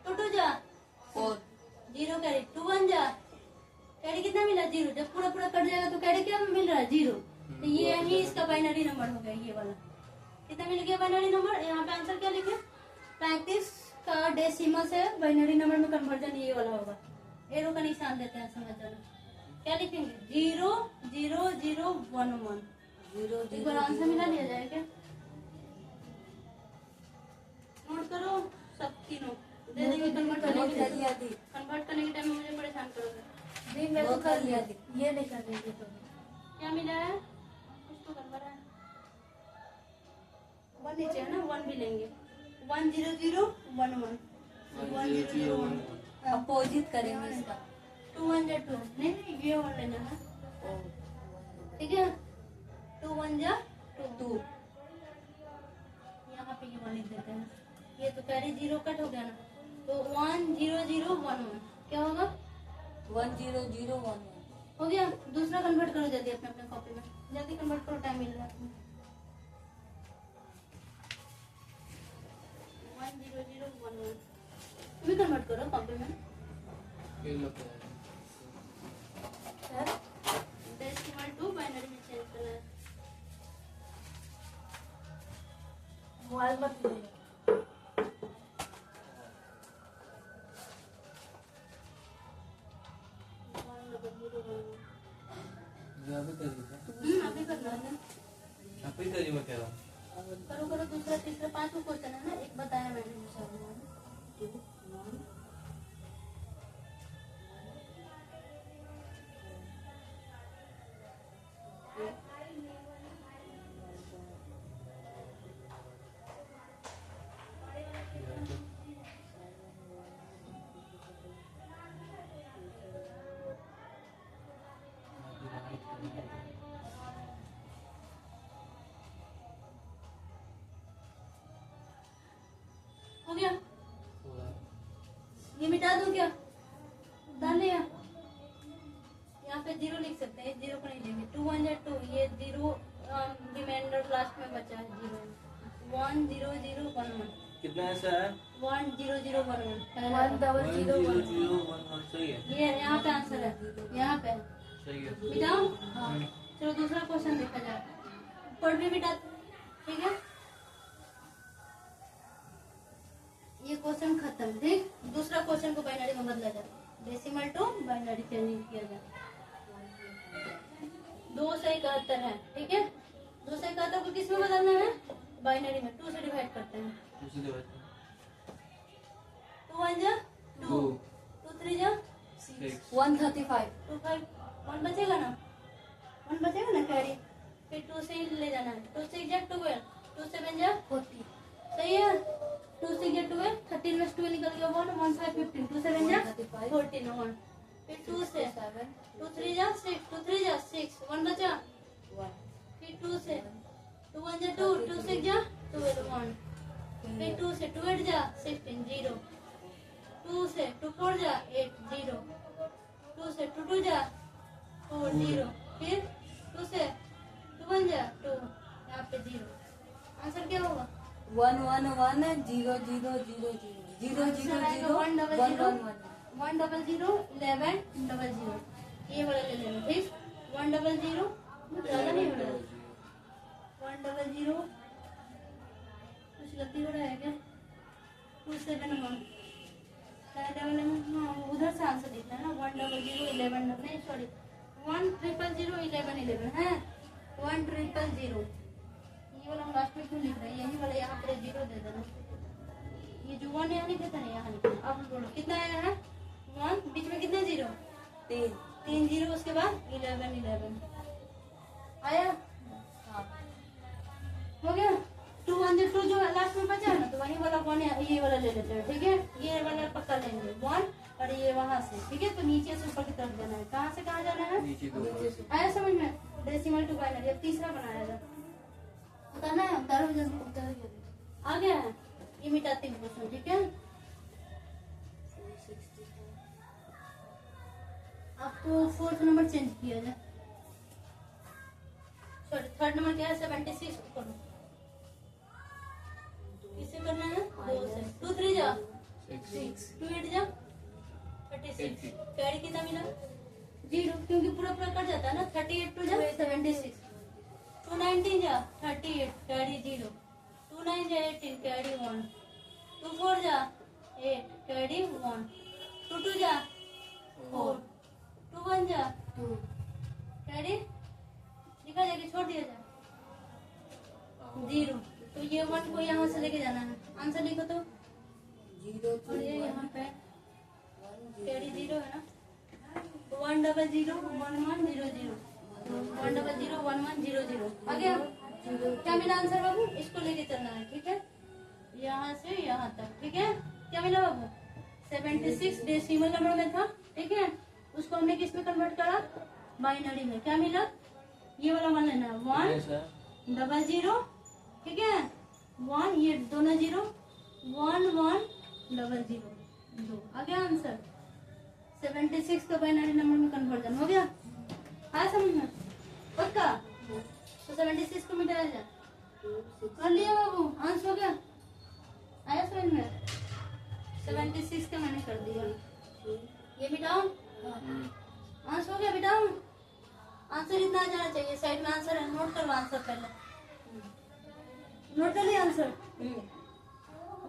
2 2 जा 4, 0 कैरी। 2 1 जा, कैरी कितना मिला? 0। जब पूरा पूरा कट जाएगा तो कैरी क्या मिल रहा है? 0। तो ये ही इसका बाइनरी नंबर हो गया, ये वाला। कितना मिल गया बाइनरी नंबर? यहाँ पे आंसर क्या लिखे? 35 का डेसिमल से बाइनरी नंबर में कन्वर्जन ये वाला होगा। एरो का निशान देते हैं, समझ जाना। क्या लिखेंगे? 0 0 0 1 1 0। एक बार आंसर मिला लिया जाए क्या? नोट करो सब तीनों, दे देंगे। कन्वर्ट करने के टाइम में मुझे परेशान करोगे। मैं तो कर लिया, ये नहीं कर रही तो क्या मिला है? कुछ तो गड़बड़ है। 1 नीचे है ना, 1 भी लेंगे। 1 0 0 1 1 1 0 0 1 अपोजिट करेंगे इसका। 2 1 जा 2, नहीं ये 1 लेना है। ठीक है, 2 1 जा 2। यहाँ पे ये 1 लिख देते हैं। ये तो कैरी 0 कट हो गया ना, तो 1 0 0 1 1 क्या होगा? 1 0 0 1 1 हो गया। दूसरा कन्वर्ट करो जल्दी अपने अपने कॉपी में, जल्दी कन्वर्ट करो, टाइम मिल रहा है। 1 0 0 1 1 भी कन्वर्ट करो कॉपी में। डेसिमल टू बाइनरी में चेंज करना है। मोबाइल मत ले। 1 अभी करना है। करो करो, दूसरा तीसरा 5 को क्वेश्चन है ना, एक बताया मैंने। 2 1 हो गया। ये मिटा दूं क्या? डाल लिया। यहाँ पे 0 लिख सकते हैं, 0 को नहीं लेंगे। 2 1 या 2, ये 0 रिमाइंडर लास्ट में बचा है 0। 1 0 0 1 1 कितना ऐसा है? 1 0 0 1 1 1 0 0 1 सही है। ये यहाँ पे आंसर है, यहाँ पे सही है। मिटाओ। हाँ, चलो दूसरा क्वेश्चन देखा जाए। ऊपर भी मिटा, ठीक है। ये क्वेश्चन खत्म। ठीक, दूसरा क्वेश्चन को बाइनरी में बदला जाए। डेसिमल टू बाइनरी चेंजिंग किया जाए। 2 से 71 है, ठीक है। 2 से 71 को किस में बदलना है? बाइनरी में। 2 से डिवाइड करते हैं। 2 1 जा 2, 2 3 जा 135 2 5 1 बचेगा ना, 1 बचेगा ना कैरी। फिर 2 से ही ले जाना है। 2 6 जा 12, 2 7 जा 40 सही है। 2 6 जा 12, 13 में 12 निकल गया 1 1 5 15, 2 7 जा 14 1। फिर 2 से 7, 2 3 जा 6, 2 3 जा 6, 1 बचा 1 फिर 2 से 2 1 जा 2, 2 6 जा 12 1। फिर 2 से 2 8 जा 16 0, 2 से 2 4 जा 8 0, 2 से 2 2 जा 4 0, फिर 2 से 2 1 जा 2, यहाँ पे 0। आंसर क्या होगा? 111 0 0 0 0 0 0 1 0 0 1 1 0 0 11 00 ये वाला ले लेना ठीक। 1 0 0 ज्यादा नहीं हो रहा है। 1 0 0 कुछ गलती हो रहा है क्या? 271 पहले वाले में हाँ उधर से आंसर लिखना है ना। 1 0 0 11 नहीं सॉरी 1 0 0 11 11 है 1 0 0 ये वाला हम लास्ट में क्यों लिख रहे हैं? यही वाला यहाँ पर 0 दे देना। ये जो 1 यहाँ लिखा था ना यहाँ लिखना। अब बोलो कितना आया है? 1 बीच में कितने 0? 3 0 उसके बाद 11 11 आया हो गया। 2 1 2 जो लास्ट में बचा है ना तो वही वाला 1 ये वाला ले लेते हैं ठीक है। ये वाला पक्का लेंगे 1 और ये वहां से ठीक है। तो नीचे से ऊपर की तरफ जाना है। कहाँ से कहाँ जाना है? नीचे को आया समझ में? Decimal to binary. अब तीसरा बनाया था उतारना है। उतारो जल्दी उतारो आ गया है। ये मिटाती हूँ क्वेश्चन ठीक है। आपको फोर्थ नंबर चेंज किया जाए सॉरी थर्ड नंबर क्या है? 76 को करो। किससे करना है? 2 से 2 3 जा 6 2 8 जा 36 कैरी कितना मिला? 0 क्योंकि पूरा पूरा कट जाता है ना। 38 2 जा 76 2 19 जा 38 कैरी 0 2 9 जा 18 कैरी 1 2 4 जा 8 कैरी 1 2 2 जा 4 2 1 जा 2 कैरी लिखा जाके छोड़ दिया जा 0। तो ये 1 को यहाँ से लेके जाना है। आंसर लिखो तो 0 और ये यहाँ पे कैरी 0 है ना। 1 0 0 1 1 0 0 1 0 0 1 1 0 0 आ गया। क्या मिला आंसर बाबू? इसको लेके चलना है ठीक है। यहाँ से यहाँ तक ठीक है। क्या मिला बाबू? 76 डेसिमल नंबर में था ठीक है। उसको हमने किस में कन्वर्ट करा? बाइनरी में। क्या मिला? ये वाला मान लेना 1 0 0 ठीक है। 1 ये दोनों 0 1 1 0 0 2 आ गया आंसर। 76 का बाइनरी नंबर में कन्वर्जन हो गया। आया समझ में? पक्का? तो 76 को मिटाया जाए। कर लिया बाबू? आंसर हो गया? आया समझ में? 76 का मैंने कर दिया। ये मिटाओ। आंसर हो गया? मिटाओ। आंसर इतना आ जाना चाहिए। साइड में आंसर है। नोट करो आंसर पहले। नोट कर लिया आंसर?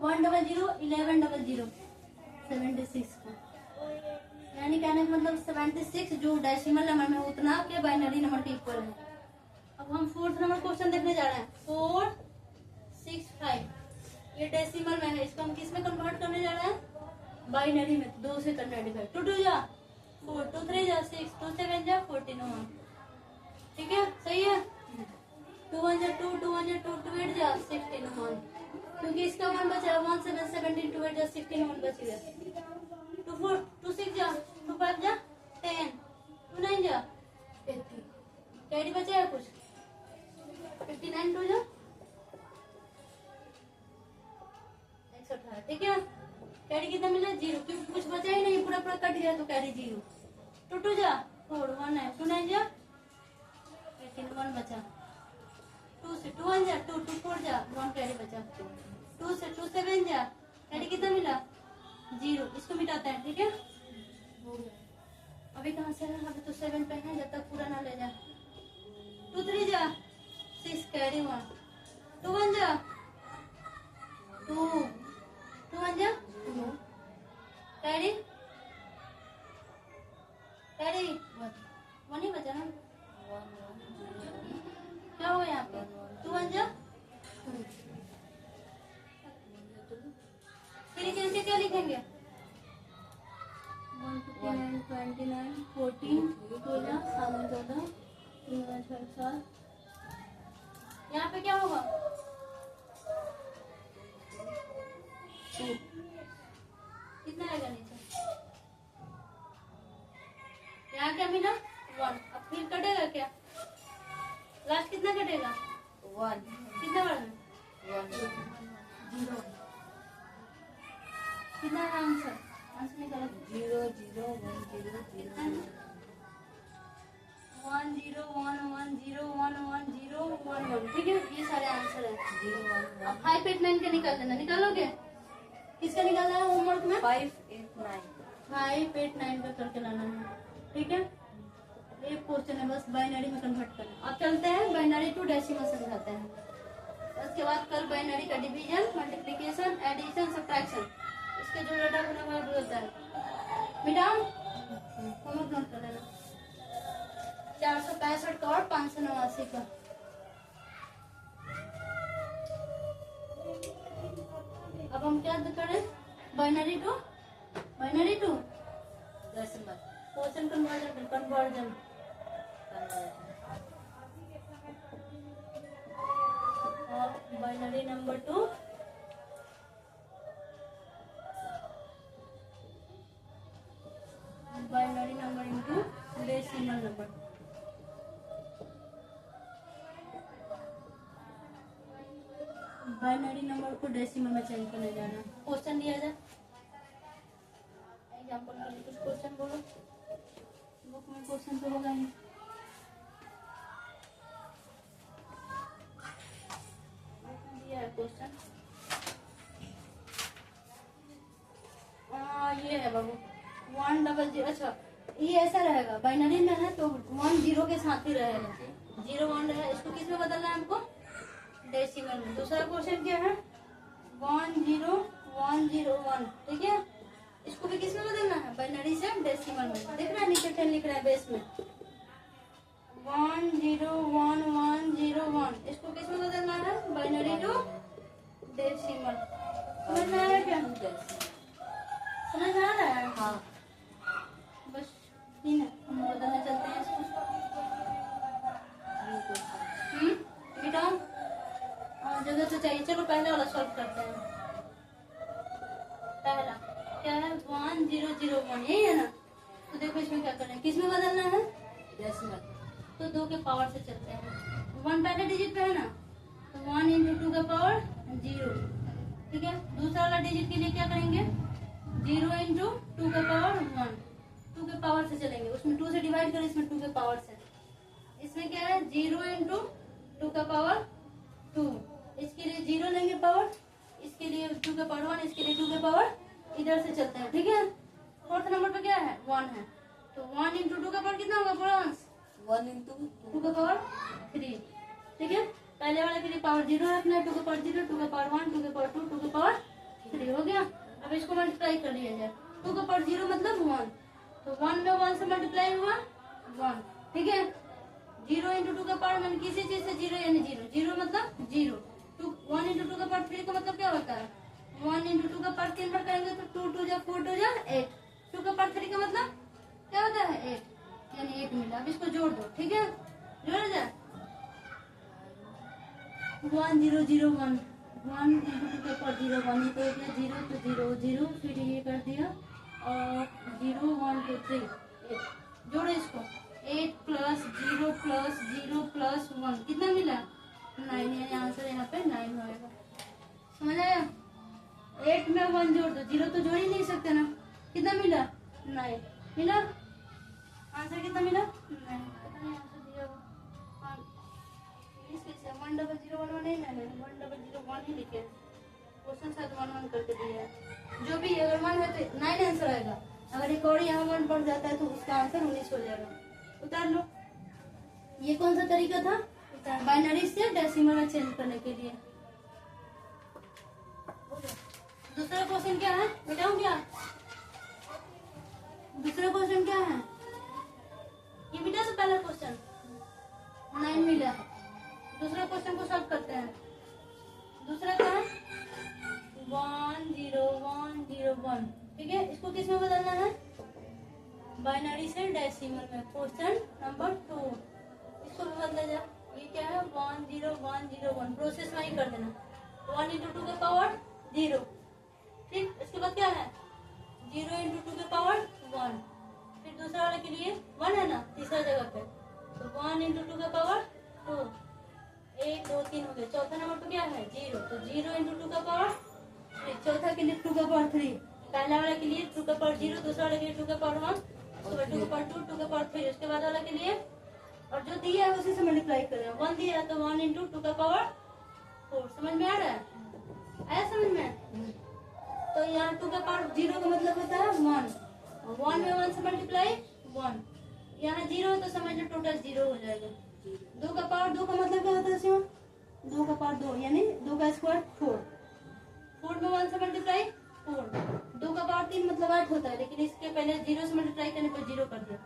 1 0 0 11 00 76 का यानी कहने का मतलब 76 जो डेसिमल नंबर में उतना के बाइनरी नंबर के इक्वल है। अब हम फोर्थ नंबर क्वेश्चन देखने जा रहे हैं। 4 6 5 ये डेसिमल में है। इसको हम किस में कन्वर्ट करने जा रहे हैं? बाइनरी में। 2 से करना डिवाइड। 2 2 जा 4 2 3 जा 6 2 7 जा 14 1 ठीक है। सही है। 2 1 जा 2 2 1 जा 2 2 8 जा 16 1 क्योंकि इसका 1 बचा 1 7 17 2 8 जा 16 1 बच गया। 2 4 2 6 जा 2 5 जा 10 2 9 जा 80 कैरी बचा है कुछ? 59 2 जा 118 ठीक है। कैरी कितना मिला? 0 क्योंकि कुछ बचा ही नहीं। पूरा पूरा कट गया तो कैरी 0। 2 2 जा 4 1 है 2 9 जा 18 1 बचा। 2 से 2 1 जा 2 2 4 जा 1 कैरी बचा। 2 से 2 7 जा कैरी कितना मिला? 0। इसको मिटाते हैं ठीक है। अभी कहाँ से है? अभी तो 7 पे है। जब तक पूरा ना ले जा। 2 3 जा 6 कैरी 1 2 1 जा 2 2 1 जा कैरी कैरी 1 ही बचा ना। क्या हुआ यहाँ पे? 2 1 जा फिर कैसे क्या लिखेंगे? 159 29 14 16 7 14 3 6 7 यहाँ पे क्या होगा? 2 कितना आएगा नीचे? यहाँ क्या मिला? 1। अब फिर कटेगा क्या? लास्ट कितना कटेगा? 1 कितना बढ़ा? 0 कितना है आंसर? आंसर निकालो। 0 0 1 0 0 1 0 1 1 0 1 1 0 1 1, ठीक है। ये सारे आंसर है। 0 1 अब 5 8 9 के निकाल देना, निकालोगे? किसका निकालना है होमवर्क में? 5 8 9 5 8 9 का करके लाना है, ठीक है। एक क्वेश्चन है बस बाइनरी में कन्वर्ट करना। अब चलते हैं बाइनरी टू डेसिमल समझाते हैं। उसके बाद कल बाइनरी का डिवीजन, मल्टीप्लिकेशन, एडिशन, सब्ट्रैक्शन, इसके जो डाटा बना हुआ है वो होता है। मिटाओ, होमवर्क नोट कर लेना। 465 का और 589 का। अब हम क्या करें? Binary to decimal question conversion. और binary number 2 binary number into decimal number. Binary number को डेसिमल में चेंज करने जाना। क्वेश्चन दिया जाए, एग्जाम्पल के लिए कुछ क्वेश्चन बोलो। बुक में क्वेश्चन तो होगा ही। दिया है क्वेश्चन, ये है बाबू 1 डबल 0। अच्छा ये ऐसा रहेगा, बाइनरी में है तो 1 0 के साथ ही रहेगा। 0 1 रहेगा, इसको किस में बदलना है हमको? डेसिमल में। दूसरा क्वेश्चन क्या है? 1 0 1 0 1, ठीक है। इसको भी किस में बदलना है? बाइनरी से डेसिमल में। देख रहा है नीचे 10 लिख रहा है बेस में 1 0 1 1 0 1। इसको किस में बदलना है? Binary to decimal. समझ में आ रहा है क्या? समझ में आ रहा है? हाँ बस ठीक है, हम बदलने चलते हैं इसको। बेटा जगह तो चाहिए। चलो पहले वाला सॉल्व करते हैं। पहला क्या है? 1 0 0 1, यही है ना। तो देखो इसमें क्या करना है, किस में बदलना है? डेसिमल। तो 2 के पावर से चलते हैं। 1 पहले डिजिट पे है ना, तो 1 इंटू 2 का पावर 0, ठीक है। दूसरा वाला डिजिट के लिए क्या करेंगे? 0 इंटू 2 का पावर 1, 2 के पावर से चलेंगे। उसमें 2 से डिवाइड करें, इसमें 2 के पावर से। इसमें क्या है? 0 इंटू 2 का पावर 2। इसके लिए 0 लेंगे पावर, इसके लिए 2 का पावर 1, इसके लिए 2 का पावर, इधर से चलते हैं, ठीक है। फोर्थ नंबर पे क्या है? 1 है, तो 1 इंटू 2 का पावर कितना होगा? फ्रांस 1 इंटू 2 का पावर 3, ठीक है। पहले वाले के लिए पावर 0 रखना है, 2 का पावर 0, 2 का पावर 1, 2 का पावर 2, 2 का पावर 3 हो गया। अब इसको मल्टीप्लाई कर लिया जाए। 2 का पावर 0 मतलब 1, तो 1 में 1 से मल्टीप्लाई हुआ 1, ठीक है। 0 इंटू 2 का पावर में किसी चीज से 0 यानी 0, 0 मतलब 0। 1 इंटू 2 का पावर 3 का मतलब क्या होता है? 1 इंटू 2 का पावर 3 बार करेंगे तो 2 2 जा 4 2 जा 8। 2 का पावर 3 का मतलब क्या होता है? 8, यानी 8 मिला। अब इसको जोड़ दो, ठीक है। जोड़ जाए 1 0 0 1, 1 इंटू 2 का पावर 0 1, ये तो हो गया 0 तो 0 0, फिर ये कर दिया और 0 1 2 3 8। जोड़ो इसको, 8 प्लस 0 प्लस 0 प्लस 1 कितना मिला? 9, यानी आंसर यहाँ पे 9 होएगा। समझ आया? 8 में 1 जोड़ दो, 0 तो जोड़ ही नहीं सकते ना। कितना मिला? 9 मिला। आंसर कितना मिला? 9। पता नहीं आंसर दिया हुआ। हाँ, इसके से 1 0 0 1 1 नहीं, 1 0 0 1 ही लिखे। क्वेश्चन शायद 1 1 करके दिया है। जो भी अगर 1 है तो 9 आंसर आएगा। अगर एक और यहाँ 1 बढ़ जाता है तो उसका आंसर 19 हो जाएगा। उतार लो। ये कौन सा तरीका था? बाइनरी से डेसिमल में चेंज करने के लिए। दूसरा क्वेश्चन क्या है? बताऊं क्या? दूसरा क्वेश्चन क्या है? ये मिला से पहला क्वेश्चन 9 मिला। दूसरा क्वेश्चन को सॉल्व करते हैं। दूसरा क्या है? 1 0 1 0 1, ठीक है। इसको किस में बदलना है? बाइनरी से डेसिमल में। क्वेश्चन नंबर 2, इसको भी बदला जाए। ये क्या है? 1 0 1 0 1, प्रोसेस वही कर देना। 1 इंटू 2 का पावर 0, ठीक। इसके बाद क्या है? 0 इंटू 2 का पावर 1, फिर दूसरा वाले के लिए 1 है ना तीसरा जगह पे, तो 1 इंटू 2 का पावर 2, 1 2 3 हो गया। चौथा नंबर पे क्या है? 0, तो 0 इंटू 2 का पावर 3। चौथा के लिए 2 का पावर 3, पहला वाले के लिए 2 का पावर 0, दूसरा वाले के लिए 2 का पावर 1, उसके बाद 2 का पावर 2, 2 का पावर 3, उसके बाद वाला के लिए और जो दिया है उसी से मल्टीप्लाई करें। 1 दिया है तो 1 इंटू 2 का पावर 4। समझ में आ रहा है? आया समझ में? तो यहाँ 2 का पावर 0 का मतलब होता है 1। 1 में 1 से मल्टीप्लाई 1। यहाँ 0 है तो समझ लो टोटल 0 हो जाएगा। 2 का पावर 2 का मतलब क्या होता है शिव? 2 का पावर 2 यानी 2 का स्क्वायर 4। 4 में 1 से मल्टीप्लाई 4। 2 का पावर 3 मतलब 8 होता है, लेकिन इसके पहले 0 से मल्टीप्लाई करने पर 0 कर दिया।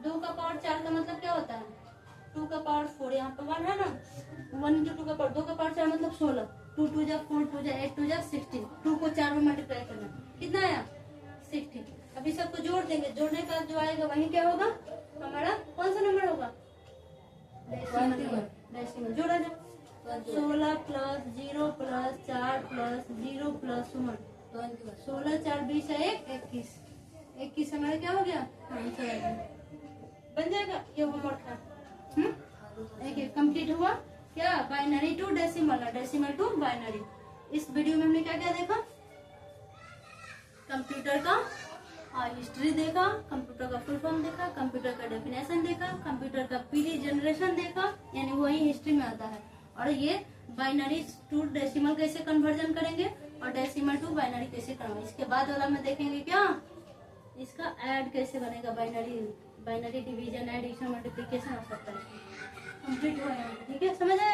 2 का पावर 4 का मतलब क्या होता है? 2 का पावर 4। यहाँ पे 1 है ना, 1 इंटू 2 का पावर 2 का पावर 4 मतलब 16। 2 2 जा 4 2 जा 8 2 जा 16। 2 को 4 में मल्टीप्लाई करना, कितना आया? 16। अभी सबको जोड़ देंगे, जोड़ने का जो आएगा वही क्या होगा हमारा? कौन सा नंबर होगा? डेसिमल। जोड़ा जाए 16 प्लस 0 प्लस 4 प्लस 0 प्लस 1 16 4 20 है 21। 21 हमारा क्या हो गया? आंसर आ गया। बन जाएगा ये होमवर्क है। देखिए कंप्लीट हुआ क्या? Binary to decimal, decimal to binary. इस वीडियो में हमने क्या क्या देखा? कंप्यूटर का हिस्ट्री देखा, कंप्यूटर का फुल फॉर्म देखा, कंप्यूटर का डेफिनेशन देखा, कंप्यूटर का पीडी जनरेशन देखा, यानी वही हिस्ट्री में आता है। और ये बाइनरी टू डेसिमल कैसे कन्वर्जन करेंगे और डेसिमल टू बाइनरी कैसे करेंगे। इसके बाद वाला में देखेंगे क्या? इसका ऐड कैसे बनेगा, बाइनरी डिवीजन, एडिशन, मल्टीप्लिकेशन और सब तरह कंप्लीट हुआ है। ठीक है, समझ आया?